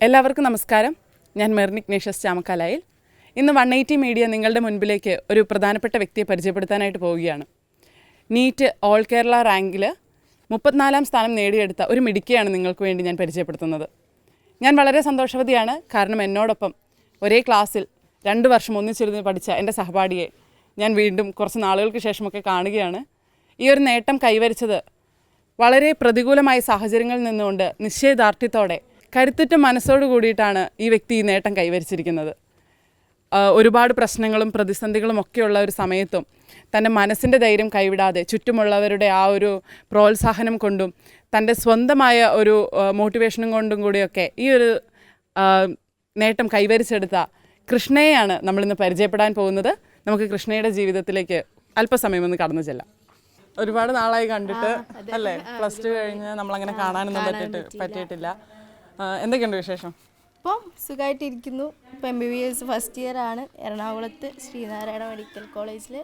എല്ലാവർക്കും നമസ്കാരം. ഞാൻ മെർനി ഇഗ്നേഷ്യസ് ചാമക്കാലയിൽ. ഇന്ന് 180 മീഡിയ നിങ്ങളുടെ മുൻപിലേക്ക് ഒരു പ്രധാനപ്പെട്ട വ്യക്തിയെ പരിചയപ്പെടുത്താനായിട്ട് പോവുകയാണ്. നീറ്റ് ഓൾ കേരള റാങ്കിൽ 34ാം സ്ഥാനം നേടിയെടുത്ത ഒരു മിടുക്കിയാണ് നിങ്ങൾക്ക് വേണ്ടി ഞാൻ പരിചയപ്പെടുത്തുന്നത്. ഞാൻ വളരെ സന്തോഷവതിയാണ്. കാരണം എന്നോടൊപ്പം ഒരേ ക്ലാസ്സിൽ 2 വർഷം ഒന്നിച്ചിരുന്ന് പഠിച്ച എൻ്റെ സഹപാഠിയെ ഞാൻ വീണ്ടും കുറച്ച് നാളുകൾക്ക് ശേഷമൊക്കെ കാണുകയാണ്. ഈ ഒരു നേട്ടം കൈവരിച്ചത് വളരെ പ്രതികൂലമായ സാഹചര്യങ്ങളിൽ നിന്നുകൊണ്ട് നിശ്ചയദാർഢ്യത്തോടെ കരുത്തുറ്റ മനസ്സോട് കൂടിയിട്ടാണ് ഈ വ്യക്തി ഈ നേട്ടം കൈവരിച്ചിരിക്കുന്നത്. ഒരുപാട് പ്രശ്നങ്ങളും പ്രതിസന്ധികളും ഒക്കെയുള്ള ഒരു സമയത്തും തൻ്റെ മനസ്സിൻ്റെ ധൈര്യം കൈവിടാതെ ചുറ്റുമുള്ളവരുടെ ആ ഒരു പ്രോത്സാഹനം കൊണ്ടും തൻ്റെ സ്വന്തമായ ഒരു മോട്ടിവേഷനും കൊണ്ടും കൂടിയൊക്കെ ഈ ഒരു നേട്ടം കൈവരിച്ചെടുത്ത കൃഷ്ണയെയാണ് നമ്മളിന്ന് പരിചയപ്പെടാൻ പോകുന്നത്. നമുക്ക് കൃഷ്ണയുടെ ജീവിതത്തിലേക്ക് അല്പസമയം ഒന്ന് കടന്നു ചെല്ലാം. ഒരുപാട് നാളായി കണ്ടിട്ട് അല്ലേ? +2 കഴിഞ്ഞ് നമ്മളങ്ങനെ കാണാനൊന്നും പറ്റിയിട്ടില്ല. എന്തൊക്കെയുണ്ട് വിശേഷം? ഇപ്പം സുഖമായിട്ടിരിക്കുന്നു. ഇപ്പം MBBS ഫസ്റ്റ് ഇയർ ആണ്, എറണാകുളത്ത് ശ്രീനാരായണ മെഡിക്കൽ കോളേജിൽ.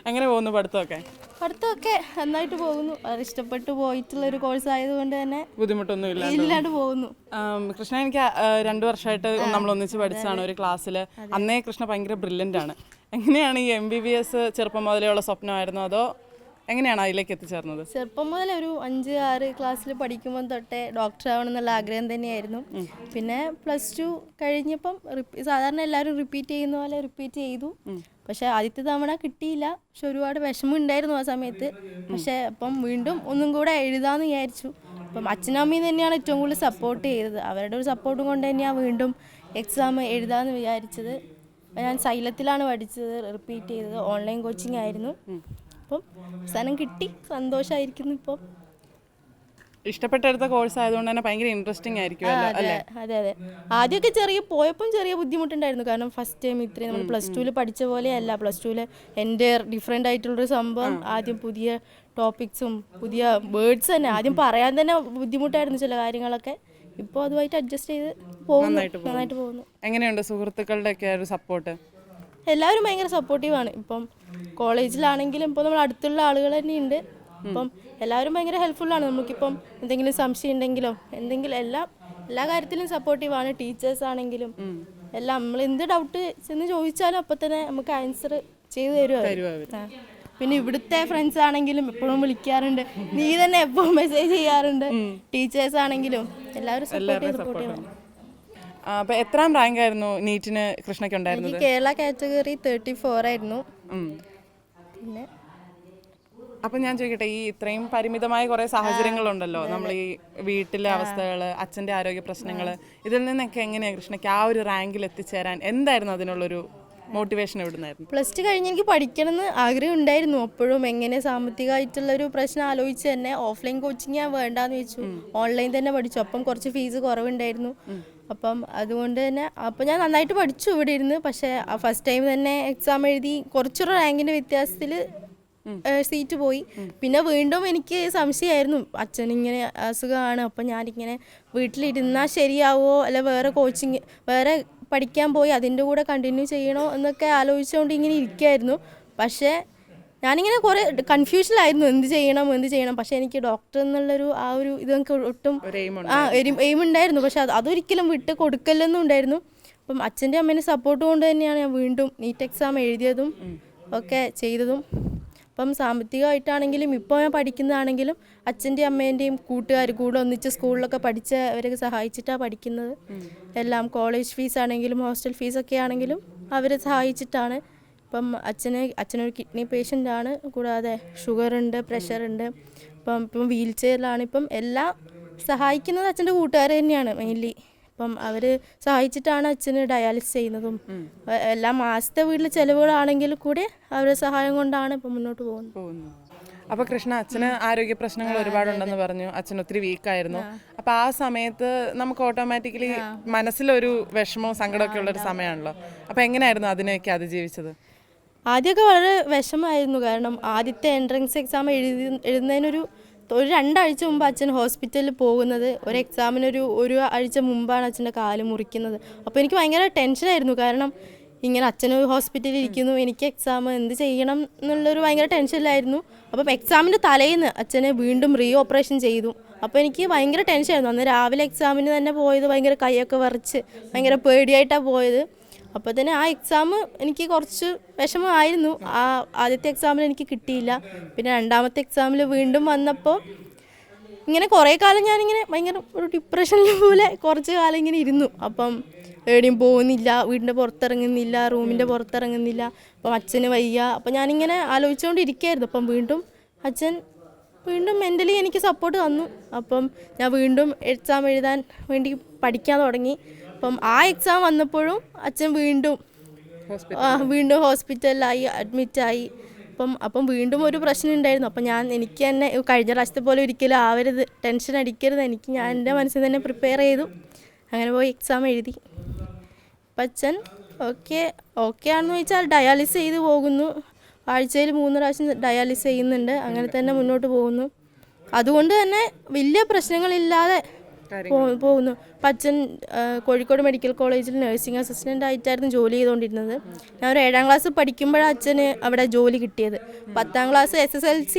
എങ്ങനെ പോകുന്നു പഠിത്തമൊക്കെ? പഠിത്തമൊക്കെ നന്നായിട്ട് പോകുന്നു. വളരെ ഇഷ്ടപ്പെട്ടു പോയിട്ടുള്ളൊരു കോഴ്സ് ആയതുകൊണ്ട് തന്നെ ബുദ്ധിമുട്ടൊന്നും ഇല്ലാണ്ട് പോകുന്നു. കൃഷ്ണ എനിക്ക് 2 വർഷമായിട്ട് നമ്മൾ ഒന്നിച്ച് പഠിച്ചതാണ് ഒരു ക്ലാസ്സിൽ. അന്നേ കൃഷ്ണ ഭയങ്കര ബ്രില്യൻ്റ് ആണ്. എങ്ങനെയാണ് ഈ MBBS ചെറുപ്പം മുതലെയുള്ള സ്വപ്നമായിരുന്നോ അതോ എങ്ങനെയാണ് അതിലേക്ക് എത്തിച്ചേർന്നത്? ചെറുപ്പം മുതൽ ഒരു 5-6 ക്ലാസ്സിൽ പഠിക്കുമ്പോൾ തൊട്ടേ ഡോക്ടർ ആവണം എന്നുള്ള ആഗ്രഹം തന്നെയായിരുന്നു. പിന്നെ +2 കഴിഞ്ഞപ്പം സാധാരണ എല്ലാവരും റിപ്പീറ്റ് ചെയ്യുന്ന പോലെ റിപ്പീറ്റ് ചെയ്തു. പക്ഷേ ആദ്യത്തെ തവണ കിട്ടിയില്ല. പക്ഷെ ഒരുപാട് വിഷമം ഉണ്ടായിരുന്നു ആ സമയത്ത്. പക്ഷേ അപ്പം വീണ്ടും ഒന്നും കൂടെ എഴുതാമെന്ന് വിചാരിച്ചു. അപ്പം അച്ഛനും അമ്മയും തന്നെയാണ് ഏറ്റവും കൂടുതൽ സപ്പോർട്ട് ചെയ്തത്. അവരുടെ ഒരു സപ്പോർട്ടും കൊണ്ട് തന്നെയാണ് വീണ്ടും എക്സാം എഴുതാമെന്ന് വിചാരിച്ചത്. ഞാൻ സൈലത്തിലാണ് പഠിച്ചത്, റിപ്പീറ്റ് ചെയ്തത്. ഓൺലൈൻ കോച്ചിങ് ആയിരുന്നു. അപ്പം അവസാനം കിട്ടി, സന്തോഷമായിരിക്കുന്നു. ഇപ്പം ഇഷ്ടപ്പെട്ടെടുത്ത കോഴ്സ് ആയതുകൊണ്ട് തന്നെ ഭയങ്കര ഇൻട്രസ്റ്റിംഗ് ആയിരിക്കും. അതെ. ആദ്യമൊക്കെ ചെറിയ ബുദ്ധിമുട്ടുണ്ടായിരുന്നു. കാരണം ഫസ്റ്റ് ടൈം ഇത്രയും നമ്മൾ +2 പഠിച്ച പോലെയല്ല. +2 എൻ്റെ ഡിഫറെൻ്റ് ആയിട്ടുള്ളൊരു സംഭവം. ആദ്യം പുതിയ ടോപ്പിക്സും പുതിയ വേർഡ്സ് തന്നെ ആദ്യം പറയാൻ തന്നെ ബുദ്ധിമുട്ടായിരുന്നു ചില കാര്യങ്ങളൊക്കെ. ഇപ്പോൾ അതുമായിട്ട് അഡ്ജസ്റ്റ് ചെയ്ത് നന്നായിട്ട് പോകുന്നു. എങ്ങനെയുണ്ട് സുഹൃത്തുക്കളുടെ ഒക്കെ ഒരു സപ്പോർട്ട്? എല്ലാവരും ഭയങ്കര സപ്പോർട്ടീവാണ്. ഇപ്പം കോളേജിലാണെങ്കിലും ഇപ്പോൾ നമ്മൾ അടുത്തുള്ള ആളുകൾ തന്നെയുണ്ട്. അപ്പം എല്ലാവരും ഭയങ്കര ഹെൽപ്ഫുള്ളാണ്. നമുക്കിപ്പം എന്തെങ്കിലും സംശയം ഉണ്ടെങ്കിലോ എന്തെങ്കിലും എല്ലാ കാര്യത്തിലും സപ്പോർട്ടീവാണ്. ടീച്ചേഴ്സ് ആണെങ്കിലും എല്ലാം നമ്മൾ എന്ത് ഡൗട്ട് ചെന്ന് ചോദിച്ചാലും അപ്പം തന്നെ നമുക്ക് ആൻസർ ചെയ്ത് തരുമോ. പിന്നെ ഇവിടുത്തെ ഫ്രണ്ട്സ് ആണെങ്കിലും എപ്പോഴും വിളിക്കാറുണ്ട്. നീ തന്നെ എപ്പോഴും മെസ്സേജ് ചെയ്യാറുണ്ട്. ടീച്ചേഴ്സ് ആണെങ്കിലും എല്ലാവരും സപ്പോർട്ടീവാണ്. അപ്പോൾ എത്രാം റാങ്ക് ആയിരുന്നു നീറ്റിന് കൃഷ്ണയ്ക്ക് ഉണ്ടായിരുന്നത്? കേരള കാറ്റഗറി 34 ആയിരുന്നു. പിന്നെ അപ്പം ഞാൻ ചോദിക്കട്ടെ, ഈ ഇത്രയും പരിമിതമായ കുറേ സാഹചര്യങ്ങളുണ്ടല്ലോ, നമ്മൾ ഈ വീട്ടിലെ അവസ്ഥകൾ, അച്ഛൻ്റെ ആരോഗ്യ പ്രശ്നങ്ങൾ, ഇതിൽ നിന്നൊക്കെ എങ്ങനെയാണ് കൃഷ്ണയ്ക്ക് ആ ഒരു റാങ്കിൽ എത്തിച്ചേരാൻ എന്തായിരുന്നു അതിനുള്ളൊരു മോട്ടിവേഷൻ എവിടുന്നായിരുന്നു? +2 കഴിഞ്ഞ് എനിക്ക് പഠിക്കണമെന്ന് ആഗ്രഹം ഉണ്ടായിരുന്നു. അപ്പോഴും എങ്ങനെ സാമ്പത്തികമായിട്ടുള്ളൊരു പ്രശ്നം ആലോചിച്ച് തന്നെ ഓഫ്ലൈൻ കോച്ചിങ് ഞാൻ വേണ്ടാന്ന് വെച്ചു. ഓൺലൈൻ തന്നെ പഠിച്ചു. അപ്പം കുറച്ച് ഫീസ് കുറവുണ്ടായിരുന്നു. അപ്പം അതുകൊണ്ട് തന്നെ അപ്പം ഞാൻ നന്നായിട്ട് പഠിച്ചു ഇവിടെ ഇരുന്ന്. പക്ഷേ ഫസ്റ്റ് ടൈം തന്നെ എക്സാം എഴുതി കുറച്ചൊരു റാങ്കിൻ്റെ വ്യത്യാസത്തിൽ സീറ്റ് പോയി. പിന്നെ വീണ്ടും എനിക്ക് സംശയമായിരുന്നു, അച്ഛനിങ്ങനെ അസുഖമാണ്. അപ്പം ഞാനിങ്ങനെ വീട്ടിലിരുന്നാൽ ശരിയാവോ, അല്ല വേറെ പഠിക്കാൻ പോയി അതിൻ്റെ കൂടെ കണ്ടിന്യൂ ചെയ്യണോ എന്നൊക്കെ ആലോചിച്ചുകൊണ്ട് ഇങ്ങനെ ഇരിക്കുമായിരുന്നു. പക്ഷേ ഞാനിങ്ങനെ കുറേ കൺഫ്യൂഷനിലായിരുന്നു, എന്ത് ചെയ്യണം. പക്ഷേ എനിക്ക് ഡോക്ടർ എന്നുള്ളൊരു ആ ഒരു ഇതൊക്കെ ഒട്ടും എയിം ഉണ്ടായിരുന്നു. പക്ഷെ അതൊരിക്കലും വിട്ട് കൊടുക്കല്ലെന്നും ഉണ്ടായിരുന്നു. അപ്പം അച്ഛൻ്റെ അമ്മേൻ്റെ സപ്പോർട്ട് കൊണ്ട് തന്നെയാണ് ഞാൻ വീണ്ടും നീറ്റ് എക്സാം എഴുതിയതും ഒക്കെ ചെയ്തതും. അപ്പം സാമ്പത്തികമായിട്ടാണെങ്കിലും ഇപ്പോൾ ഞാൻ പഠിക്കുന്നതാണെങ്കിലും അച്ഛൻ്റെയും അമ്മേൻ്റെയും കൂടെ ഒന്നിച്ച് സ്കൂളിലൊക്കെ പഠിച്ചവരൊക്കെ സഹായിച്ചിട്ടാണ് പഠിക്കുന്നത്. എല്ലാം കോളേജ് ഫീസാണെങ്കിലും ഹോസ്റ്റൽ ഫീസൊക്കെ ആണെങ്കിലും അവരെ സഹായിച്ചിട്ടാണ്. ഇപ്പം അച്ഛനൊരു കിഡ്നി പേഷ്യൻ്റാണ്. കൂടാതെ ഷുഗറുണ്ട്, പ്രഷറുണ്ട്. ഇപ്പം വീൽ ചെയറിലാണ്. ഇപ്പം എല്ലാം സഹായിക്കുന്നത് അച്ഛൻ്റെ കൂട്ടുകാർ തന്നെയാണ് മെയിൻലി. അപ്പം അവർ സഹായിച്ചിട്ടാണ് അച്ഛന് ഡയാലിസിസ് ചെയ്യുന്നതും എല്ലാ മാസത്തെ വീട്ടിലെ ചിലവുകളാണെങ്കിൽ കൂടെ അവരുടെ സഹായം കൊണ്ടാണ് ഇപ്പം മുന്നോട്ട് പോകുന്നത്. അപ്പോൾ കൃഷ്ണ, അച്ഛന് ആരോഗ്യ പ്രശ്നങ്ങൾ ഒരുപാടുണ്ടെന്ന് പറഞ്ഞു. അച്ഛൻ ഒത്തിരി വീക്കായിരുന്നു. അപ്പോൾ ആ സമയത്ത് നമുക്ക് ഓട്ടോമാറ്റിക്കലി മനസ്സിലൊരു വിഷമവും സങ്കടമൊക്കെ ഉള്ളൊരു സമയമാണല്ലോ. അപ്പോൾ എങ്ങനെയായിരുന്നു അതിനെയൊക്കെ അതിജീവിച്ചത്? ആദ്യമൊക്കെ വളരെ വിഷമമായിരുന്നു. കാരണം ആദ്യത്തെ എൻട്രൻസ് എക്സാം എഴുതുന്നതിനൊരു 2 ആഴ്ച മുമ്പ് അച്ഛൻ ഹോസ്പിറ്റലിൽ പോകുന്നത്. ഒരു എക്സാമിനൊരു ആഴ്ച മുമ്പാണ് അച്ഛൻ്റെ കാല് മുറിക്കുന്നത്. അപ്പോൾ എനിക്ക് ഭയങ്കര ടെൻഷനായിരുന്നു. കാരണം ഇങ്ങനെ അച്ഛന് ഹോസ്പിറ്റലിൽ ഇരിക്കുന്നു, എനിക്ക് എക്സാം എന്ത് ചെയ്യണം എന്നുള്ളൊരു ഭയങ്കര ടെൻഷനിലായിരുന്നു. അപ്പം എക്സാമിൻ്റെ തലേന്ന് അച്ഛനെ വീണ്ടും ഓപ്പറേഷൻ ചെയ്തു. അപ്പോൾ എനിക്ക് ഭയങ്കര ടെൻഷനായിരുന്നു. അന്ന് രാവിലെ എക്സാമിന് തന്നെ പോയത് ഭയങ്കര കൈയൊക്കെ വിറച്ച് ഭയങ്കര പേടിയായിട്ടാണ് പോയത്. അപ്പോൾ തന്നെ ആ എക്സാം എനിക്ക് കുറച്ച് വിഷമമായിരുന്നു. ആദ്യത്തെ എക്സാമിൽ എനിക്ക് കിട്ടിയില്ല. പിന്നെ രണ്ടാമത്തെ എക്സാമിൽ വീണ്ടും വന്നപ്പോൾ ഇങ്ങനെ കുറേ കാലം ഞാനിങ്ങനെ ഭയങ്കര ഒരു ഡിപ്രഷനിൽ പോലെ കുറച്ച് കാലം ഇങ്ങനെ ഇരുന്നു. അപ്പം എവിടെയും പോകുന്നില്ല, വീടിൻ്റെ പുറത്തിറങ്ങുന്നില്ല, റൂമിൻ്റെ പുറത്തിറങ്ങുന്നില്ല. അപ്പം അച്ഛന് വയ്യ. അപ്പം ഞാനിങ്ങനെ ആലോചിച്ചുകൊണ്ടിരിക്കുകയായിരുന്നു. അപ്പം അച്ഛൻ വീണ്ടും മെൻ്റലി എനിക്ക് സപ്പോർട്ട് തന്നു. അപ്പം ഞാൻ വീണ്ടും എക്സാം എഴുതാൻ വേണ്ടി പഠിക്കാൻ തുടങ്ങി. അപ്പം ആ എക്സാം വന്നപ്പോഴും അച്ഛൻ വീണ്ടും ഹോസ്പിറ്റലിലായി, അഡ്മിറ്റായി. അപ്പം വീണ്ടും ഒരു പ്രശ്നം ഉണ്ടായിരുന്നു. അപ്പം എനിക്ക് തന്നെ കഴിഞ്ഞ പ്രാവശ്യത്തെ പോലെ ഒരിക്കലും ആവരുത്, ടെൻഷൻ അടിക്കരുത്, ഞാൻ എൻ്റെ മനസ്സിൽ തന്നെ പ്രിപ്പയർ ചെയ്തു. അങ്ങനെ പോയി എക്സാം എഴുതി. അപ്പം അച്ഛൻ ഓക്കെ ആണെന്ന് ചോദിച്ചാൽ ഡയാലിസിസ് ചെയ്ത് പോകുന്നു. ആഴ്ചയിൽ 3 പ്രാവശ്യം ഡയാലിസിസ് ചെയ്യുന്നുണ്ട്. അങ്ങനെ തന്നെ മുന്നോട്ട് പോകുന്നു. അതുകൊണ്ട് തന്നെ വലിയ പ്രശ്നങ്ങളില്ലാതെ പോകുന്നു. അപ്പം അച്ഛൻ കോഴിക്കോട് മെഡിക്കൽ കോളേജിൽ നഴ്സിംഗ് അസിസ്റ്റൻ്റ് ആയിട്ടായിരുന്നു ജോലി ചെയ്തുകൊണ്ടിരുന്നത്. ഞാൻ ഒരു 7ാം ക്ലാസ് പഠിക്കുമ്പോഴാണ് അച്ഛന് അവിടെ ജോലി കിട്ടിയത്. 10ാം ക്ലാസ് SSLC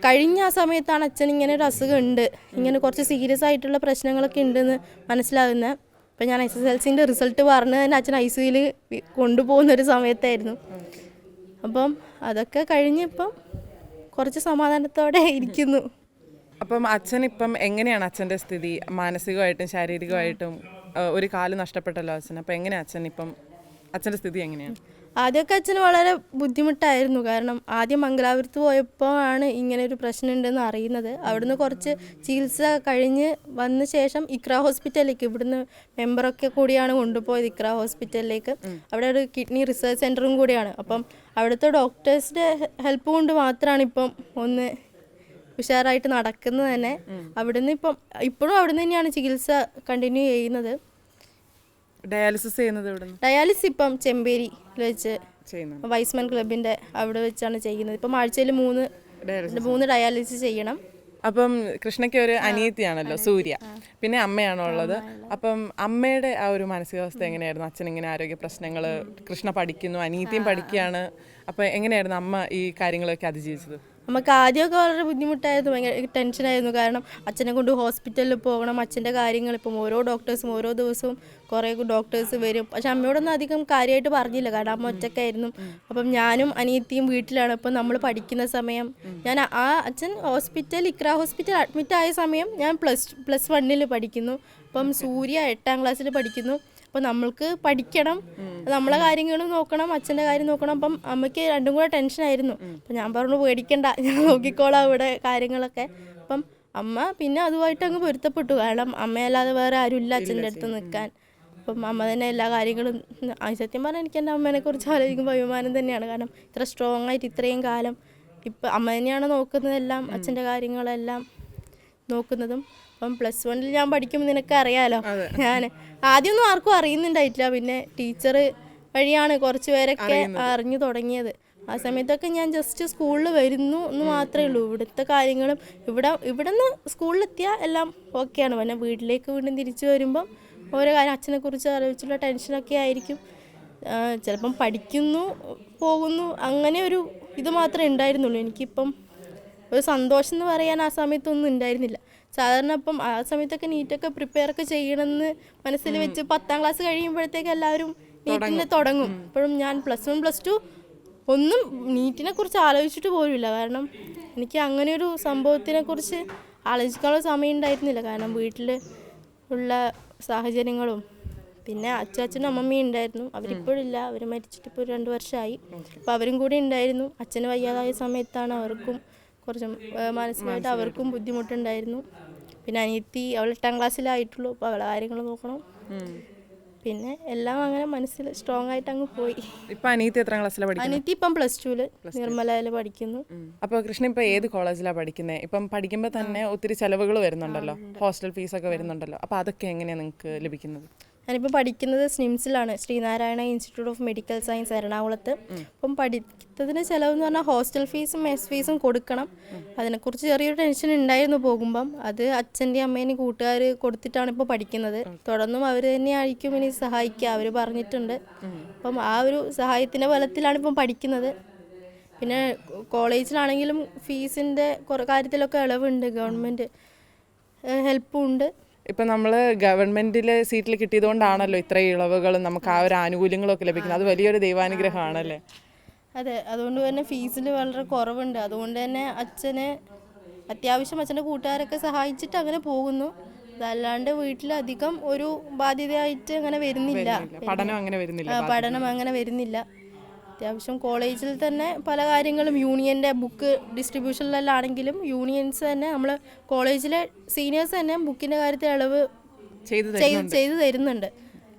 കഴിഞ്ഞ ആ സമയത്താണ് അച്ഛൻ ഇങ്ങനെ ഒരു അസുഖം ഉണ്ട്, ഇങ്ങനെ കുറച്ച് സീരിയസ് ആയിട്ടുള്ള പ്രശ്നങ്ങളൊക്കെ ഉണ്ടെന്ന് മനസ്സിലാകുന്നത്. അപ്പം ഞാൻ SSLCൻ്റെ റിസൾട്ട് പറഞ്ഞ് തന്നെ അച്ഛൻ ICUയിൽ കൊണ്ടുപോകുന്നൊരു സമയത്തായിരുന്നു. അപ്പം അതൊക്കെ കഴിഞ്ഞിപ്പം കുറച്ച് സമാധാനത്തോടെ ഇരിക്കുന്നു. അപ്പം അച്ഛനിപ്പം എങ്ങനെയാണ് അച്ഛൻ്റെ സ്ഥിതി? മാനസികമായിട്ടും ശാരീരികമായിട്ടും ഒരു കാല് നഷ്ടപ്പെട്ടല്ലോ അച്ഛൻ. അപ്പം എങ്ങനെയാണ് അച്ഛൻ്റെ സ്ഥിതി എങ്ങനെയാണ്? ആദ്യമൊക്കെ അച്ഛന് വളരെ ബുദ്ധിമുട്ടായിരുന്നു. കാരണം ആദ്യം മംഗലാപുരത്ത് പോയപ്പോഴാണ് ഇങ്ങനെ ഒരു പ്രശ്നം ഉണ്ടെന്ന് അറിയുന്നത്. അവിടുന്ന് കുറച്ച് ചികിത്സ കഴിഞ്ഞ് വന്ന ശേഷം ഇക്ര ഹോസ്പിറ്റലിലേക്ക്, ഇവിടുന്ന് മെമ്പറൊക്കെ കൂടിയാണ് കൊണ്ടുപോയത് ഇക്ര ഹോസ്പിറ്റലിലേക്ക്. അവിടെ ഒരു കിഡ്നി റിസർച്ച് സെൻ്ററും കൂടിയാണ്. അപ്പം അവിടുത്തെ ഡോക്ടേഴ്സിൻ്റെ ഹെൽപ്പ് കൊണ്ട് മാത്രമാണ് ഇപ്പം ഒന്ന് ഉഷാറായിട്ട് നടക്കുന്നത് തന്നെ. അവിടുന്ന് ഇപ്പോഴും അവിടുന്ന് തന്നെയാണ് ചികിത്സ കണ്ടിന്യൂ ചെയ്യുന്നത്. ഡയാലിസിസ് ഇപ്പം ചെമ്പേരി വെച്ച് വൈസ്മാൻ ക്ലബിൻ്റെ അവിടെ വെച്ചാണ് ചെയ്യുന്നത്. ഇപ്പം ആഴ്ചയിൽ 3 ഡയാലിസിസ് ചെയ്യണം. അപ്പം കൃഷ്ണയ്ക്ക് ഒരു അനിയത്തിയാണല്ലോ, സൂര്യ, പിന്നെ അമ്മയാണോ ഉള്ളത്. അപ്പം അമ്മയുടെ ആ ഒരു മാനസികാവസ്ഥ എങ്ങനെയായിരുന്നു? അച്ഛൻ ഇങ്ങനെ ആരോഗ്യ പ്രശ്നങ്ങൾ, കൃഷ്ണ പഠിക്കുന്നു, അനിയത്തിയും പഠിക്കുകയാണ്. അപ്പം എങ്ങനെയായിരുന്നു അമ്മ ഈ കാര്യങ്ങളൊക്കെ അതിജീവിച്ചത്? നമുക്ക് ആദ്യമൊക്കെ വളരെ ബുദ്ധിമുട്ടായിരുന്നു, ഭയങ്കര ടെൻഷനായിരുന്നു. കാരണം അച്ഛനെ കൊണ്ട് ഹോസ്പിറ്റലിൽ പോകണം, അച്ഛൻ്റെ കാര്യങ്ങൾ ഇപ്പം ഓരോ ഡോക്ടേഴ്സും ഓരോ ദിവസവും കുറേ ഡോക്ടേഴ്സ് വരും. പക്ഷെ അമ്മയോടൊന്നും അധികം കാര്യമായിട്ട് പറഞ്ഞില്ല, കാരണം അമ്മ ഒറ്റയ്ക്കായിരുന്നു. അപ്പം ഞാനും അനിയത്തിയും വീട്ടിലാണ്. ഇപ്പം നമ്മൾ പഠിക്കുന്ന സമയം ഞാൻ അച്ഛൻ ഇക്ര ഹോസ്പിറ്റൽ അഡ്മിറ്റ് ആയ സമയം ഞാൻ പ്ലസ് 1 പഠിക്കുന്നു. അപ്പം സൂര്യ 8ാം ക്ലാസ്സിൽ പഠിക്കുന്നു. അപ്പോൾ നമ്മൾക്ക് പഠിക്കണം, നമ്മളെ കാര്യങ്ങളും നോക്കണം, അച്ഛൻ്റെ കാര്യം നോക്കണം. അപ്പം അമ്മയ്ക്ക് രണ്ടും കൂടെ ടെൻഷനായിരുന്നു. അപ്പം ഞാൻ പറഞ്ഞു പേടിക്കണ്ട, ഞാൻ നോക്കിക്കോളാം ഇവിടെ കാര്യങ്ങളൊക്കെ. അപ്പം അമ്മ പിന്നെ അതുമായിട്ട് അങ്ങ് പൊരുത്തപ്പെട്ടു. കാരണം അമ്മയല്ലാതെ വേറെ ആരും ഇല്ല അച്ഛൻ്റെ അടുത്ത് നിൽക്കാൻ. അപ്പം അമ്മ തന്നെ എല്ലാ കാര്യങ്ങളും. സത്യം പറഞ്ഞാൽ എനിക്ക് എൻ്റെ അമ്മേനെ കുറിച്ച് ആലോചിക്കുമ്പോൾ അഭിമാനം തന്നെയാണ്. കാരണം ഇത്ര സ്ട്രോങ് ആയിട്ട് ഇത്രയും കാലം ഇപ്പം അമ്മ തന്നെയാണ് നോക്കുന്നതെല്ലാം, അച്ഛൻ്റെ കാര്യങ്ങളെല്ലാം നോക്കുന്നതും. അപ്പം പ്ലസ് 1 ഞാൻ പഠിക്കുമ്പോൾ നിനക്ക് അറിയാലോ, ഞാൻ ആദ്യമൊന്നും ആർക്കും അറിയുന്നുണ്ടായിട്ടില്ല. പിന്നെ ടീച്ചർ വഴിയാണ് കുറച്ച് പേരൊക്കെ അറിഞ്ഞു തുടങ്ങിയത്. ആ സമയത്തൊക്കെ ഞാൻ ജസ്റ്റ് സ്കൂളിൽ വരുന്നു എന്ന് മാത്രമേ ഉള്ളൂ. ഇവിടുത്തെ കാര്യങ്ങളും ഇവിടെ നിന്ന് സ്കൂളിലെത്തിയാൽ എല്ലാം ഓക്കെയാണ്. പിന്നെ വീട്ടിലേക്ക് വീണ്ടും തിരിച്ചു വരുമ്പം ഓരോ കാര്യം അച്ഛനെക്കുറിച്ച് ആലോചിച്ചുള്ള ടെൻഷനൊക്കെ ആയിരിക്കും. ചിലപ്പം പഠിക്കുന്നു, പോകുന്നു, അങ്ങനെ ഒരു ഇത് മാത്രമേ ഉണ്ടായിരുന്നുള്ളൂ. എനിക്കിപ്പം ഒരു സന്തോഷം എന്ന് പറയാൻ ആ സമയത്തൊന്നും ഉണ്ടായിരുന്നില്ല. സാധാരണ ഇപ്പം ആ സമയത്തൊക്കെ നീറ്റൊക്കെ പ്രിപ്പയർ ഒക്കെ ചെയ്യണമെന്ന് മനസ്സിൽ വെച്ച് 10ാം ക്ലാസ് കഴിയുമ്പോഴത്തേക്ക് എല്ലാവരും നീറ്റിന് തുടങ്ങും. ഇപ്പോഴും ഞാൻ പ്ലസ് 1 പ്ലസ് 2 ഒന്നും നീറ്റിനെ കുറിച്ച് ആലോചിച്ചിട്ട് പോലുമില്ല. കാരണം എനിക്ക് അങ്ങനെ ഒരു സംഭവത്തിനെ കുറിച്ച് ആലോചിക്കാനുള്ള സമയം ഉണ്ടായിരുന്നില്ല. കാരണം വീട്ടിൽ ഉള്ള സാഹചര്യങ്ങളും പിന്നെ അച്ഛനും അമ്മമ്മയും ഉണ്ടായിരുന്നു. അവരിപ്പോഴില്ല, അവർ മരിച്ചിട്ട് ഇപ്പോൾ 2 വർഷമായി. അപ്പോൾ അവരും കൂടി ഉണ്ടായിരുന്നു. അച്ഛന് വയ്യാതായ സമയത്താണ് അവർക്കും കുറച്ച് മാനസികമായിട്ട് അവർക്കും ബുദ്ധിമുട്ടുണ്ടായിരുന്നു. പിന്നെ അനിയത്തി അവൾ 8ാം ക്ലാസ്സിലായിട്ടുള്ളൂ. അപ്പോൾ അവളെ കാര്യങ്ങൾ നോക്കണം. പിന്നെ എല്ലാം അങ്ങനെ മനസ്സിൽ സ്ട്രോങ് ആയിട്ട് അങ്ങ് പോയി. ഇപ്പം അനിയത്തി എത്രാം ക്ലാസ്സിലാണ് പഠിക്കുന്നത്? അനിയത്തി ഇപ്പം പ്ലസ് 2 നിർമ്മലയിൽ പഠിക്കുന്നു. അപ്പോൾ കൃഷ്ണ ഇപ്പം ഏത് കോളേജിലാണ് പഠിക്കുന്നത്? ഇപ്പം പഠിക്കുമ്പോൾ തന്നെ ഒത്തിരി ചിലവുകൾ വരുന്നുണ്ടല്ലോ, ഹോസ്റ്റൽ ഫീസൊക്കെ വരുന്നുണ്ടല്ലോ. അപ്പോൾ അതൊക്കെ എങ്ങനെയാണ് നിങ്ങൾക്ക് ലഭിക്കുന്നത്? ഞാനിപ്പോൾ പഠിക്കുന്നത് സ്നിംസിലാണ്, Sreenarayana institute of medical science എറണാകുളത്ത്. അപ്പം പഠിത്തത്തിന് ചിലവെന്ന് പറഞ്ഞാൽ ഹോസ്റ്റൽ ഫീസും മെസ് ഫീസും കൊടുക്കണം. അതിനെക്കുറിച്ച് ചെറിയൊരു ടെൻഷൻ ഉണ്ടായിരുന്നു പോകുമ്പം. അത് അച്ഛൻ്റെയും അമ്മേനെയും കൂട്ടുകാർ കൊടുത്തിട്ടാണ് ഇപ്പോൾ പഠിക്കുന്നത്. തുടർന്നും അവർ തന്നെയായിരിക്കും ഇനി സഹായിക്കുക, അവർ പറഞ്ഞിട്ടുണ്ട്. അപ്പം ആ ഒരു സഹായത്തിൻ്റെ ബലത്തിലാണ് ഇപ്പം പഠിക്കുന്നത്. പിന്നെ കോളേജിലാണെങ്കിലും ഫീസിൻ്റെ കാര്യത്തിലൊക്കെ ഇളവുണ്ട്, ഗവൺമെൻറ് ഹെൽപ്പും ഉണ്ട്. ഇപ്പം നമ്മൾ ഗവൺമെൻറ്റിൽ സീറ്റിൽ കിട്ടിയതുകൊണ്ടാണല്ലോ ഇത്രയും ഇളവുകളും നമുക്ക് ആ ഒരു ആനുകൂല്യങ്ങളൊക്കെ ലഭിക്കുന്നത്. അത് വലിയൊരു ദൈവാനുഗ്രഹമാണല്ലേ? അതെ, അതുകൊണ്ട് തന്നെ ഫീസിൽ വളരെ കുറവുണ്ട്. അതുകൊണ്ട് തന്നെ അച്ഛന് അത്യാവശ്യം അച്ഛൻ്റെ കൂട്ടുകാരൊക്കെ സഹായിച്ചിട്ട് അങ്ങനെ പോകുന്നു. അതല്ലാണ്ട് വീട്ടിലധികം ഒരു ബാധ്യതയായിട്ട് അങ്ങനെ വരുന്നില്ല. പഠനം അങ്ങനെ വരുന്നില്ല. അത്യാവശ്യം കോളേജിൽ തന്നെ പല കാര്യങ്ങളും യൂണിയൻ്റെ ബുക്ക് ഡിസ്ട്രിബ്യൂഷനിലെല്ലാം ആണെങ്കിലും യൂണിയൻസ് തന്നെ നമ്മൾ കോളേജിലെ സീനിയേഴ്സ് തന്നെ ബുക്കിൻ്റെ കാര്യത്തിൽ ഇളവ് ചെയ്തു തരുന്നുണ്ട്.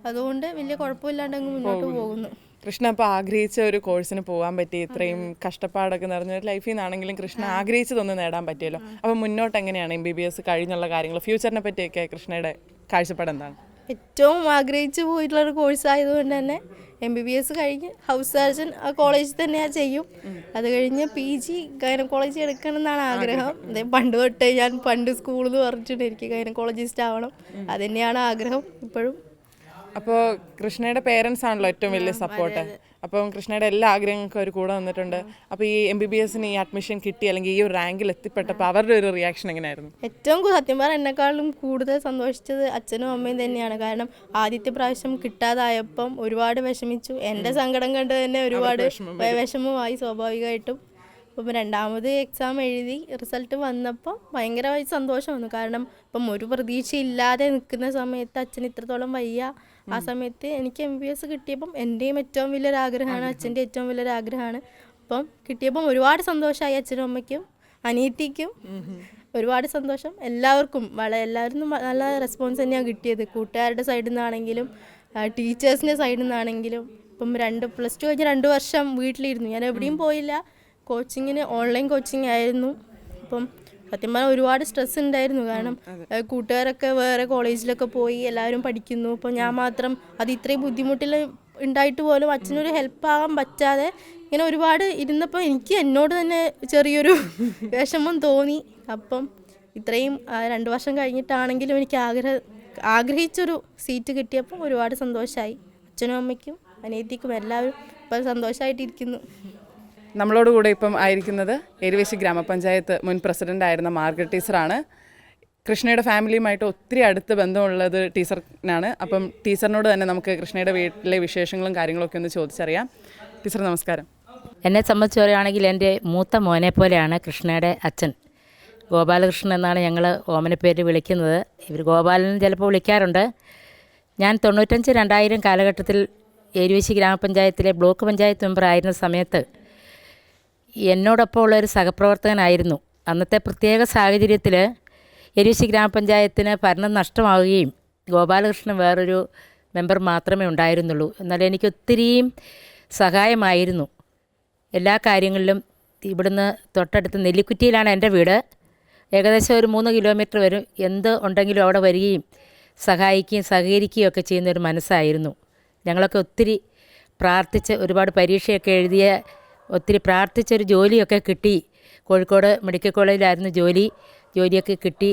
അതുകൊണ്ട് വലിയ കുഴപ്പമില്ലാണ്ട് അങ്ങ് മുന്നോട്ട് പോകുന്നു. കൃഷ്ണ അപ്പോൾ ആഗ്രഹിച്ച ഒരു കോഴ്സിന് പോകാൻ പറ്റി, ഇത്രയും കഷ്ടപ്പാടൊക്കെ നിറഞ്ഞ ഒരു ലൈഫിൽ നിന്നാണെങ്കിലും കൃഷ്ണ ആഗ്രഹിച്ചതൊന്ന് നേടാൻ പറ്റിയല്ലോ. അപ്പോൾ മുന്നോട്ട് എങ്ങനെയാണ് MBBS കഴിഞ്ഞുള്ള കാര്യങ്ങൾ, ഫ്യൂച്ചറിനെ പറ്റിയൊക്കെ കൃഷ്ണയുടെ കാഴ്ചപ്പാട് എന്താണ്? ഏറ്റവും ആഗ്രഹിച്ചു പോയിട്ടുള്ളൊരു കോഴ്സ് ആയതുകൊണ്ട് തന്നെ MBBS കഴിഞ്ഞ് ഹൗസ് സർജൻ ആ കോളേജിൽ തന്നെ ചെയ്യും. അത് കഴിഞ്ഞ് PG ഗൈനക്കോളജി എടുക്കണം എന്നാണ് ആഗ്രഹം. പണ്ട് തൊട്ടേ ഞാൻ സ്കൂളിൽ നിന്ന് പറഞ്ഞിട്ടുണ്ട് എനിക്ക് ഗൈനക്കോളജിസ്റ്റ് ആവണം. അത് തന്നെയാണ് ആഗ്രഹം ഇപ്പോഴും. അപ്പോൾ കൃഷ്ണയുടെ പേരൻസ് ആണല്ലോ ഏറ്റവും വലിയ സപ്പോർട്ട്. അപ്പം കൃഷ്ണയുടെ എല്ലാ ആഗ്രഹങ്ങൾക്കും അവർ കൂടെ വന്നിട്ടുണ്ട്. അപ്പോൾ ഈ MBBSന് ഈ അഡ്മിഷൻ കിട്ടി അല്ലെങ്കിൽ ഈ ഒരു റാങ്കിൽ എത്തിപ്പെട്ടപ്പോൾ അവരുടെ ഒരു റിയാക്ഷൻ എങ്ങനെയായിരുന്നു? ഏറ്റവും സത്യം പറഞ്ഞാൽ എന്നെക്കാളും കൂടുതൽ സന്തോഷിച്ചത് അച്ഛനും അമ്മയും തന്നെയാണ്. കാരണം ആദ്യത്തെ പ്രാവശ്യം കിട്ടാതായപ്പം ഒരുപാട് വിഷമിച്ചു. എൻ്റെ സങ്കടം കണ്ട് തന്നെ ഒരുപാട് വിഷമമായി സ്വാഭാവികമായിട്ടും. അപ്പം രണ്ടാമത് എക്സാം എഴുതി റിസൾട്ട് വന്നപ്പോൾ ഭയങ്കരമായി സന്തോഷം വന്നു. കാരണം ഇപ്പം ഒരു പ്രതീക്ഷയില്ലാതെ നിൽക്കുന്ന സമയത്ത് അച്ഛന് ഇത്രത്തോളം വയ്യ. ആ സമയത്ത് എനിക്ക് MBBS കിട്ടിയപ്പം എൻ്റെയും ഏറ്റവും വലിയൊരാഗ്രഹമാണ്, അച്ഛൻ്റെ ഏറ്റവും വലിയൊരാഗ്രഹമാണ്. അപ്പം കിട്ടിയപ്പം ഒരുപാട് സന്തോഷമായി. അച്ഛനും അമ്മയ്ക്കും അനിയത്തിക്കും ഒരുപാട് സന്തോഷം. എല്ലാവർക്കും എല്ലാവരും നല്ല റെസ്പോൺസ് തന്നെയാണ് കിട്ടിയത്. കൂട്ടുകാരുടെ സൈഡിൽ നിന്നാണെങ്കിലും ടീച്ചേഴ്സിൻ്റെ സൈഡിൽ നിന്നാണെങ്കിലും. ഇപ്പം +2 കഴിഞ്ഞ് 2 വർഷം വീട്ടിലിരുന്നു, ഞാൻ എവിടെയും പോയില്ല. കോച്ചിങ്ങിന് ഓൺലൈൻ കോച്ചിങ് ആയിരുന്നു. അപ്പം സത്യം പറഞ്ഞാൽ ഒരുപാട് സ്ട്രെസ് ഉണ്ടായിരുന്നു. കാരണം കൂട്ടുകാരൊക്കെ വേറെ കോളേജിലൊക്കെ പോയി എല്ലാവരും പഠിക്കുന്നു. അപ്പോൾ ഞാൻ മാത്രം അത് ഇത്രയും ബുദ്ധിമുട്ടിൽ ഉണ്ടായിട്ട് പോലും അച്ഛനൊരു ഹെൽപ്പാകാൻ പറ്റാതെ ഇങ്ങനെ ഒരുപാട് ഇരുന്നപ്പോൾ എനിക്ക് എന്നോട് തന്നെ ചെറിയൊരു വിഷമം തോന്നി. അപ്പം ഇത്രയും 2 വർഷം കഴിഞ്ഞിട്ടാണെങ്കിലും എനിക്ക് ആഗ്രഹിച്ചൊരു സീറ്റ് കിട്ടിയപ്പോൾ ഒരുപാട് സന്തോഷമായി. അച്ഛനും അമ്മയ്ക്കും അനിയത്തിക്കും എല്ലാവരും ഇപ്പം സന്തോഷമായിട്ടിരിക്കുന്നു. നമ്മളോട് കൂടെ ഇപ്പം ആയിരിക്കുന്നത് ഏരുവേശി ഗ്രാമപഞ്ചായത്ത് മുൻ പ്രസിഡൻ്റ് ആയിരുന്ന മാർഗരറ്റ് ടീച്ചറാണ്. കൃഷ്ണയുടെ ഫാമിലിയുമായിട്ട് ഒത്തിരി അടുത്ത ബന്ധമുള്ളത് ടീച്ചറിനാണ്. അപ്പം ടീച്ചറിനോട് തന്നെ നമുക്ക് കൃഷ്ണയുടെ വീട്ടിലെ വിശേഷങ്ങളും കാര്യങ്ങളൊക്കെ ഒന്ന് ചോദിച്ചറിയാം. ടീച്ചർ നമസ്കാരം. എന്നെ സംബന്ധിച്ച് പറയുകയാണെങ്കിൽ എൻ്റെ മൂത്ത മോനെ പോലെയാണ് കൃഷ്ണയുടെ അച്ഛൻ. ഗോപാലകൃഷ്ണൻ എന്നാണ് ഞങ്ങൾ ഓമനപ്പേര് വിളിക്കുന്നത്. ഇവർ ഗോപാലൻ ചിലപ്പോൾ വിളിക്കാറുണ്ട്. ഞാൻ 95-2000 കാലഘട്ടത്തിൽ ഏരുവേശി ഗ്രാമപഞ്ചായത്തിലെ ബ്ലോക്ക് പഞ്ചായത്ത് മെമ്പറായിരുന്ന സമയത്ത് എന്നോടൊപ്പം ഉള്ളൊരു സഹപ്രവർത്തകനായിരുന്നു. അന്നത്തെ പ്രത്യേക സാഹചര്യത്തിൽ ഏരുവേശി ഗ്രാമപഞ്ചായത്തിന് ഭരണം നഷ്ടമാവുകയും ഗോപാലകൃഷ്ണൻ വേറൊരു മെമ്പർ മാത്രമേ ഉണ്ടായിരുന്നുള്ളൂ. എന്നാൽ എനിക്ക് ഒത്തിരിയും സഹായമായിരുന്നു എല്ലാ കാര്യങ്ങളിലും. ഇവിടുന്ന് തൊട്ടടുത്ത് നെല്ലിക്കുറ്റിയിലാണ് എൻ്റെ വീട്. ഏകദേശം ഒരു 3 കിലോമീറ്റർ വരും. എന്ത് ഉണ്ടെങ്കിലും അവിടെ വരികയും സഹായിക്കുകയും സഹകരിക്കുകയും ഒക്കെ ചെയ്യുന്നൊരു മനസ്സായിരുന്നു. ഞങ്ങളൊക്കെ ഒത്തിരി പ്രാർത്ഥിച്ച് ഒരുപാട് പരീക്ഷയൊക്കെ എഴുതിയ ഒത്തിരി പ്രാർത്ഥിച്ചൊരു ജോലിയൊക്കെ കിട്ടി. കോഴിക്കോട് മെഡിക്കൽ കോളേജിലായിരുന്നു ജോലിയൊക്കെ കിട്ടി.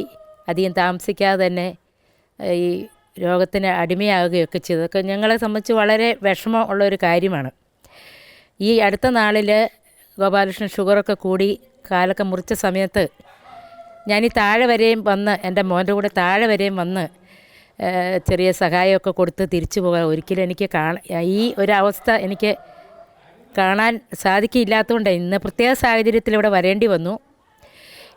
അധികം താമസിക്കാതെ തന്നെ ഈ രോഗത്തിന് അടിമയാവുകയൊക്കെ ചെയ്തതൊക്കെ ഞങ്ങളെ സംബന്ധിച്ച് വളരെ വിഷമം ഉള്ളൊരു കാര്യമാണ്. ഈ അടുത്ത നാളിൽ ഗോപാലകൃഷ്ണൻ ഷുഗറൊക്കെ കൂടി കാലൊക്കെ മുറിച്ച സമയത്ത് ഞാൻ ഈ താഴെ വരെയും വന്ന് എൻ്റെ മോൻ്റെ കൂടെ താഴെ വരെയും വന്ന് ചെറിയ സഹായമൊക്കെ കൊടുത്ത് തിരിച്ചു പോകാൻ ഒരിക്കലും എനിക്ക് ഈ ഒരവസ്ഥ എനിക്ക് കാണാൻ സാധിക്കില്ലാത്തതുകൊണ്ട് ഇന്ന് പ്രത്യേക സാഹചര്യത്തിൽ ഇവിടെ വരേണ്ടി വന്നു.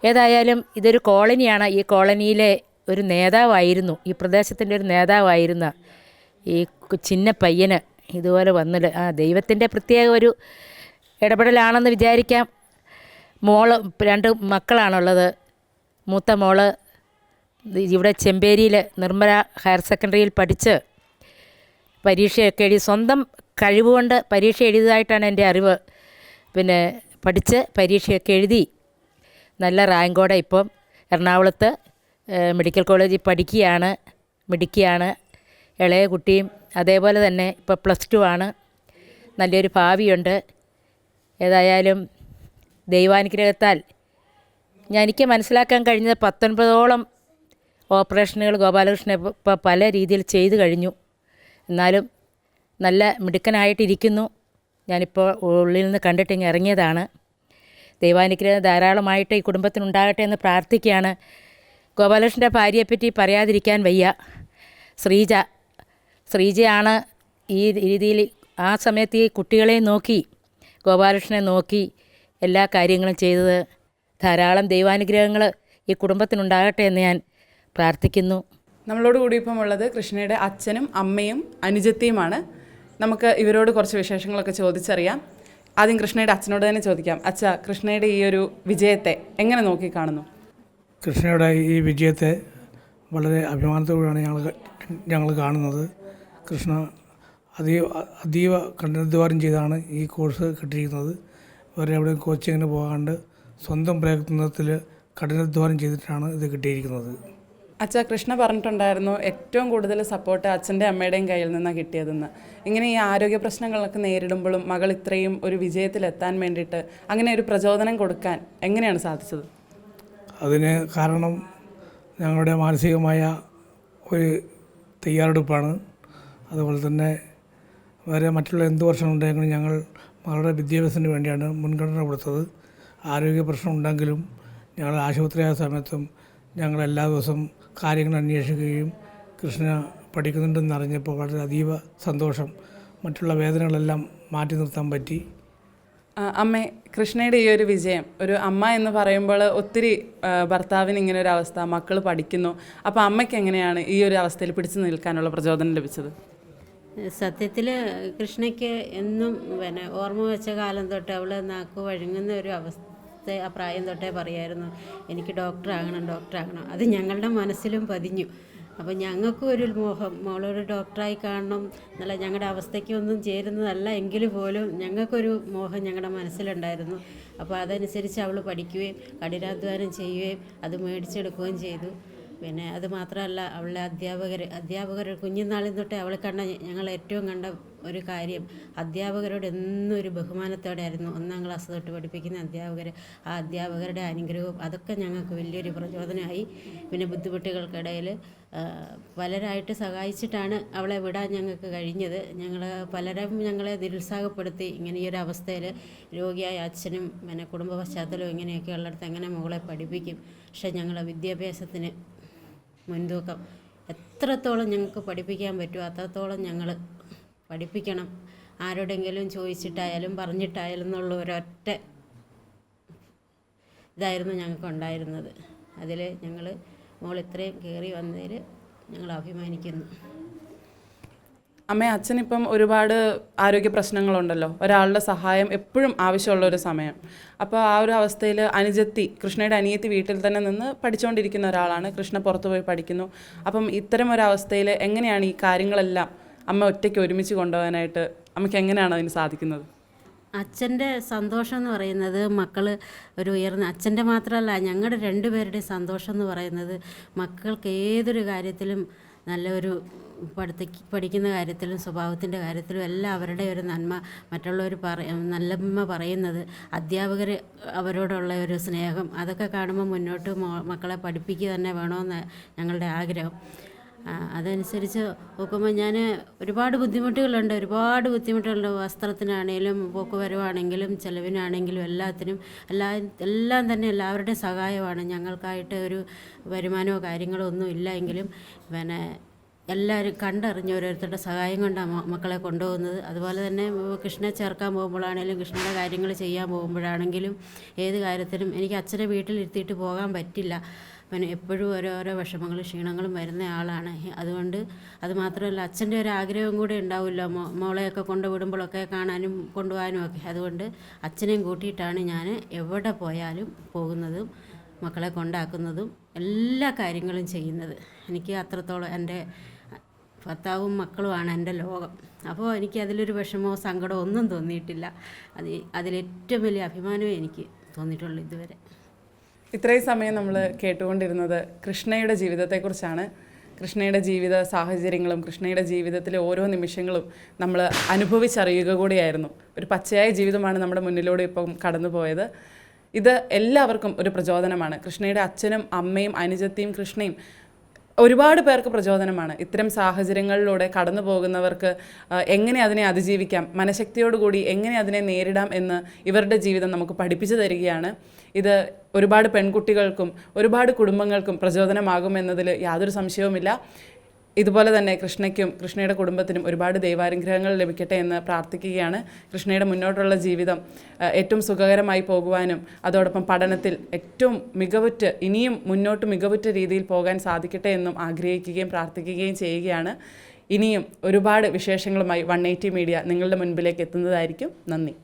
ഏതായാലും ഇതൊരു കോളനിയാണ്. ഈ കോളനിയിലെ ഒരു നേതാവായിരുന്നു, ഈ പ്രദേശത്തിൻ്റെ ഒരു നേതാവായിരുന്ന ഈ ചിന്ന പയ്യന് ഇതുപോലെ വന്നിട്ട് ദൈവത്തിൻ്റെ പ്രത്യേക ഒരു ഇടപെടലാണെന്ന് വിചാരിക്കാം. 2 മക്കളാണുള്ളത്. മൂത്ത മോള് ഇവിടെ ചെമ്പേരിയിൽ നിർമ്മല ഹയർ സെക്കൻഡറിയിൽ പഠിച്ച് പരീക്ഷയൊക്കെ എഴുതി സ്വന്തം കഴിവുകൊണ്ട് പരീക്ഷ എഴുതിയതായിട്ടാണ് എൻ്റെ അറിവ്. പിന്നെ പഠിച്ച് പരീക്ഷയൊക്കെ എഴുതി നല്ല റാങ്കോടെ ഇപ്പം എറണാകുളത്ത് മെഡിക്കൽ കോളേജിൽ പഠിക്കുകയാണ്. ഇളയ കുട്ടിയും അതേപോലെ തന്നെ ഇപ്പോൾ +2 ആണ്. നല്ലൊരു ഭാവിയുണ്ട്. ഏതായാലും ദൈവാനുഗ്രഹത്താൽ എനിക്ക് മനസ്സിലാക്കാൻ കഴിഞ്ഞത് 19ഓളം ഓപ്പറേഷനുകൾ ഗോപാലകൃഷ്ണൻ ഇപ്പോൾ പല രീതിയിൽ ചെയ്തു കഴിഞ്ഞു. എന്നാലും നല്ല മിടുക്കനായിട്ടിരിക്കുന്നു. ഞാനിപ്പോൾ ഉള്ളിൽ നിന്ന് കണ്ടിട്ടിങ്ങ് ഇറങ്ങിയതാണ്. ദൈവാനുഗ്രഹം ധാരാളമായിട്ട് ഈ കുടുംബത്തിനുണ്ടാകട്ടെ എന്ന് പ്രാർത്ഥിക്കുകയാണ്. ഗോപാലകൃഷ്ണൻ്റെ ഭാര്യയെപ്പറ്റി പറയാതിരിക്കാൻ വയ്യ. ശ്രീജയാണ് ഈ രീതിയിൽ ആ സമയത്ത് ഈ കുട്ടികളെ നോക്കി ഗോപാലകൃഷ്ണനെ നോക്കി എല്ലാ കാര്യങ്ങളും ചെയ്തത്. ധാരാളം ദൈവാനുഗ്രഹങ്ങൾ ഈ കുടുംബത്തിനുണ്ടാകട്ടെ എന്ന് ഞാൻ പ്രാർത്ഥിക്കുന്നു. നമ്മളോട് കൂടി ഇപ്പം ഉള്ളത് കൃഷ്ണയുടെ അച്ഛനും അമ്മയും അനുജത്തിയുമാണ്. നമുക്ക് ഇവരോട് കുറച്ച് വിശേഷങ്ങളൊക്കെ ചോദിച്ചറിയാം. ആദ്യം കൃഷ്ണയുടെ അച്ഛനോട് തന്നെ ചോദിക്കാം. അച്ഛ, കൃഷ്ണയുടെ ഈ ഒരു വിജയത്തെ എങ്ങനെ നോക്കി കാണുന്നു? കൃഷ്ണയുടെ ഈ വിജയത്തെ വളരെ അഭിമാനത്തോടെയാണ് ഞങ്ങൾ കാണുന്നത്. കൃഷ്ണ അതീവ കഠിനാധ്വാനം ചെയ്താണ് ഈ കോഴ്സ് കിട്ടിയിരിക്കുന്നത്. വേറെ എവിടെയും കോച്ചിങ്ങിന് പോകാണ്ട് സ്വന്തം പ്രയത്നത്തിൽ കഠിനാധ്വാനം ചെയ്തിട്ടാണ് ഇത് കിട്ടിയിരിക്കുന്നത്. അച്ഛ, കൃഷ്ണ പറഞ്ഞിട്ടുണ്ടായിരുന്നു ഏറ്റവും കൂടുതൽ സപ്പോർട്ട് അച്ഛൻ്റെ അമ്മയുടെയും കയ്യിൽ നിന്നാണ് കിട്ടിയതെന്ന്. ഇങ്ങനെ ഈ ആരോഗ്യ പ്രശ്നങ്ങളൊക്കെ നേരിടുമ്പോഴും മകൾ ഇത്രയും ഒരു വിജയത്തിലെത്താൻ വേണ്ടിയിട്ട് അങ്ങനെ ഒരു പ്രചോദനം കൊടുക്കാൻ എങ്ങനെയാണ് സാധിച്ചത്? അതിന് കാരണം ഞങ്ങളുടെ മാനസികമായ ഒരു തയ്യാറെടുപ്പാണ്. അതുപോലെ തന്നെ വേറെ മറ്റുള്ള എന്ത് പ്രശ്നമുണ്ടെങ്കിലും ഞങ്ങൾ മകളുടെ വിദ്യാഭ്യാസത്തിന് വേണ്ടിയാണ് മുൻഗണന കൊടുത്തത്. ആരോഗ്യ പ്രശ്നം ഉണ്ടെങ്കിലും ഞങ്ങൾ ആശുപത്രിയായ സമയത്തും ഞങ്ങൾ എല്ലാ ദിവസവും കാര്യങ്ങൾ അന്വേഷിക്കുകയും കൃഷ്ണ പഠിക്കുന്നുണ്ടെന്ന് അറിഞ്ഞപ്പോൾ വളരെ അതീവ സന്തോഷം. മറ്റുള്ള വേദനകളെല്ലാം മാറ്റി നിർത്താൻ പറ്റി. അമ്മേ, കൃഷ്ണയുടെ ഈ ഒരു വിജയം, ഒരു അമ്മ എന്ന് പറയുമ്പോൾ ഒത്തിരി ഭർത്താവിന് ഇങ്ങനെ ഒരു അവസ്ഥ, മക്കൾ പഠിക്കുന്നു, അപ്പോൾ അമ്മയ്ക്ക് എങ്ങനെയാണ് ഈ ഒരു അവസ്ഥയിൽ പിടിച്ചു നിൽക്കാനുള്ള പ്രചോദനം ലഭിച്ചത്? സത്യത്തിൽ കൃഷ്ണയ്ക്ക് എന്നും ഓർമ്മ വെച്ച കാലം തൊട്ട് അവൾ നാക്ക് വഴങ്ങുന്ന ഒരു അവസ്ഥ ആ പ്രായം തൊട്ടേ പറയായിരുന്നു, എനിക്ക് ഡോക്ടറാകണം. അത് ഞങ്ങളുടെ മനസ്സിലും പതിഞ്ഞു. അപ്പോൾ ഞങ്ങൾക്കും ഒരു മോഹം, മോളൊരു ഡോക്ടറായി കാണണം എന്നുള്ള ഞങ്ങളുടെ അവസ്ഥയ്ക്കൊന്നും ചേരുന്നതല്ല എങ്കിൽ പോലും ഞങ്ങൾക്കൊരു മോഹം ഞങ്ങളുടെ മനസ്സിലുണ്ടായിരുന്നു. അപ്പോൾ അതനുസരിച്ച് അവൾ പഠിക്കുകയും കഠിനാധ്വാനം ചെയ്യുകയും അത് മേടിച്ചെടുക്കുകയും ചെയ്തു. പിന്നെ അത് മാത്രമല്ല, അവളുടെ അധ്യാപകർ കുഞ്ഞുനാളിൽ തൊട്ടേ അവൾ ഞങ്ങൾ ഏറ്റവും കണ്ട ഒരു കാര്യം, അധ്യാപകരോട് എന്നും ഒരു ബഹുമാനത്തോടെ ആയിരുന്നു. 1ാം ക്ലാസ് തൊട്ട് പഠിപ്പിക്കുന്ന അധ്യാപകർ, ആ അധ്യാപകരുടെ അനുഗ്രഹവും അതൊക്കെ ഞങ്ങൾക്ക് വലിയൊരു പ്രചോദനമായി. പിന്നെ ബുദ്ധിമുട്ടുകൾക്കിടയിൽ പലരായിട്ട് സഹായിച്ചിട്ടാണ് അവളെ വിടാൻ ഞങ്ങൾക്ക് കഴിഞ്ഞത്. പലരും ഞങ്ങളെ നിരുത്സാഹപ്പെടുത്തി. ഇങ്ങനെ ഈ ഒരു അവസ്ഥയിൽ രോഗിയായ അച്ഛനും കുടുംബ പശ്ചാത്തലവും ഇങ്ങനെയൊക്കെ ഉള്ളിടത്ത് എങ്ങനെ മകളെ പഠിപ്പിക്കും? പക്ഷേ ഞങ്ങളെ വിദ്യാഭ്യാസത്തിന് മുൻതൂക്കം, എത്രത്തോളം ഞങ്ങൾക്ക് പഠിപ്പിക്കാൻ പറ്റുമോ അത്രത്തോളം ഞങ്ങൾ പഠിപ്പിക്കണം. ആരോടെങ്കിലും ചോദിച്ചിട്ടായാലും പറഞ്ഞിട്ടായാലും എന്നുള്ള ഒരൊറ്റ ഇതായിരുന്നു ഞങ്ങൾക്കുണ്ടായിരുന്നത്. അതിൽ ഞങ്ങൾ മോൾ ഇത്രയും കയറി വന്നതിൽ ഞങ്ങൾ അഭിമാനിക്കുന്നു. അമ്മേ, അച്ഛനിപ്പം ഒരുപാട് ആരോഗ്യ പ്രശ്നങ്ങളുണ്ടല്ലോ, ഒരാളുടെ സഹായം എപ്പോഴും ആവശ്യമുള്ളൊരു സമയം. അപ്പോൾ ആ ഒരു അവസ്ഥയിൽ കൃഷ്ണയുടെ അനിയത്തി വീട്ടിൽ തന്നെ നിന്ന് പഠിച്ചുകൊണ്ടിരിക്കുന്ന ഒരാളാണ്. കൃഷ്ണ പുറത്തു പോയി പഠിക്കുന്നു. അപ്പം ഇത്തരം ഒരവസ്ഥയിൽ എങ്ങനെയാണ് ഈ കാര്യങ്ങളെല്ലാം അമ്മ ഒറ്റയ്ക്ക് ഒരുമിച്ച് കൊണ്ടുപോകാനായിട്ട് അമ്മയ്ക്ക് എങ്ങനെയാണ് അതിന് സാധിക്കുന്നത്? അച്ഛൻ്റെ സന്തോഷം എന്ന് പറയുന്നത് മക്കൾ ഒരു ഉയർന്ന, അച്ഛൻ്റെ മാത്രമല്ല ഞങ്ങളുടെ 2 പേരുടെയും സന്തോഷം എന്ന് പറയുന്നത് മക്കൾക്ക് ഏതൊരു കാര്യത്തിലും നല്ലൊരു പഠിക്കുന്ന കാര്യത്തിലും സ്വഭാവത്തിൻ്റെ കാര്യത്തിലും എല്ലാം അവരുടെ ഒരു നന്മ മറ്റുള്ളവർ നല്ലമ്മ പറയുന്നത്, അധ്യാപകർ അവരോടുള്ള ഒരു സ്നേഹം, അതൊക്കെ കാണുമ്പോൾ മുന്നോട്ട് മക്കളെ പഠിപ്പിക്കുക തന്നെ വേണമെന്ന് ഞങ്ങളുടെ ആഗ്രഹം. അതനുസരിച്ച് നോക്കുമ്പോൾ ഞാൻ ഒരുപാട് ബുദ്ധിമുട്ടുകളുണ്ട്. വസ്ത്രത്തിനാണേലും പോക്കുവരവാണെങ്കിലും ചിലവിനാണെങ്കിലും എല്ലാം തന്നെ എല്ലാവരുടെയും സഹായമാണ്. ഞങ്ങൾക്കായിട്ട് ഒരു വരുമാനമോ കാര്യങ്ങളോ ഒന്നും ഇല്ല എങ്കിലും എല്ലാവരും കണ്ടറിഞ്ഞ് ഓരോരുത്തരുടെ സഹായം കൊണ്ടാണ് മക്കളെ കൊണ്ടുപോകുന്നത്. അതുപോലെ തന്നെ കൃഷ്ണനെ ചേർക്കാൻ പോകുമ്പോഴാണെങ്കിലും കൃഷ്ണയുടെ കാര്യങ്ങൾ ചെയ്യാൻ പോകുമ്പോഴാണെങ്കിലും ഏത് കാര്യത്തിനും എനിക്ക് അച്ഛനെ വീട്ടിലിരുത്തിയിട്ട് പോകാൻ പറ്റില്ല. എപ്പോഴും ഓരോരോ വിഷമങ്ങളും ക്ഷീണങ്ങളും വരുന്ന ആളാണ്. അതുകൊണ്ട് അത് മാത്രമല്ല അച്ഛൻ്റെ ഒരു ആഗ്രഹം കൂടെ ഉണ്ടാവില്ല, മോളെയൊക്കെ കൊണ്ടുവിടുമ്പോഴൊക്കെ കാണാനും കൊണ്ടുപോകാനും ഒക്കെ. അതുകൊണ്ട് അച്ഛനെയും കൂട്ടിയിട്ടാണ് ഞാൻ എവിടെ പോയാലും പോകുന്നതും മക്കളെ കൊണ്ടാക്കുന്നതും എല്ലാ കാര്യങ്ങളും ചെയ്യുന്നത്. എനിക്ക് അത്രത്തോളം എൻ്റെ ഭർത്താവും മക്കളുമാണ് എൻ്റെ ലോകം. അപ്പോൾ എനിക്ക് അതിലൊരു വിഷമമോ സങ്കടമോ ഒന്നും തോന്നിയിട്ടില്ല. അതിലേറ്റവും വലിയ അഭിമാനമേ എനിക്ക് തോന്നിയിട്ടുള്ളൂ ഇതുവരെ. ഇത്രയും സമയം നമ്മൾ കേട്ടുകൊണ്ടിരുന്നത് കൃഷ്ണയുടെ ജീവിതത്തെക്കുറിച്ചാണ്. കൃഷ്ണയുടെ ജീവിത സാഹചര്യങ്ങളും കൃഷ്ണയുടെ ജീവിതത്തിലെ ഓരോ നിമിഷങ്ങളും നമ്മൾ അനുഭവിച്ചറിയുക കൂടിയായിരുന്നു. ഒരു പച്ചയായ ജീവിതമാണ് നമ്മുടെ മുന്നിലൂടെ ഇപ്പം കടന്നു പോയത്. ഇത് എല്ലാവർക്കും ഒരു പ്രചോദനമാണ്. കൃഷ്ണയുടെ അച്ഛനും അമ്മയും അനുജത്തിയും കൃഷ്ണയും ഒരുപാട് പേർക്ക് പ്രചോദനമാണ്. ഇത്തരം സാഹചര്യങ്ങളിലൂടെ കടന്നു പോകുന്നവർക്ക് എങ്ങനെ അതിനെ അതിജീവിക്കാം, മനഃശക്തിയോടുകൂടി എങ്ങനെ അതിനെ നേരിടാം എന്ന് ഇവരുടെ ജീവിതം നമുക്ക് പഠിപ്പിച്ചു തരികയാണ്. ഇത് ഒരുപാട് പെൺകുട്ടികൾക്കും ഒരുപാട് കുടുംബങ്ങൾക്കും പ്രചോദനമാകുമെന്നതിൽ യാതൊരു സംശയവുമില്ല. ഇതുപോലെ തന്നെ കൃഷ്ണയ്ക്കും കൃഷ്ണയുടെ കുടുംബത്തിനും ഒരുപാട് ദൈവാനുഗ്രഹങ്ങൾ ലഭിക്കട്ടെ എന്ന് പ്രാർത്ഥിക്കുകയാണ്. കൃഷ്ണയുടെ മുന്നോട്ടുള്ള ജീവിതം ഏറ്റവും സുഖകരമായി പോകുവാനും അതോടൊപ്പം പഠനത്തിൽ ഏറ്റവും മികവുറ്റ് ഇനിയും മുന്നോട്ട് മികവുറ്റ രീതിയിൽ പോകാൻ സാധിക്കട്ടെ എന്നും ആഗ്രഹിക്കുകയും പ്രാർത്ഥിക്കുകയും ചെയ്യുകയാണ്. ഇനിയും ഒരുപാട് വിശേഷങ്ങളുമായി 180 മീഡിയ നിങ്ങളുടെ മുൻപിലേക്ക് എത്തുന്നതായിരിക്കും. നന്ദി.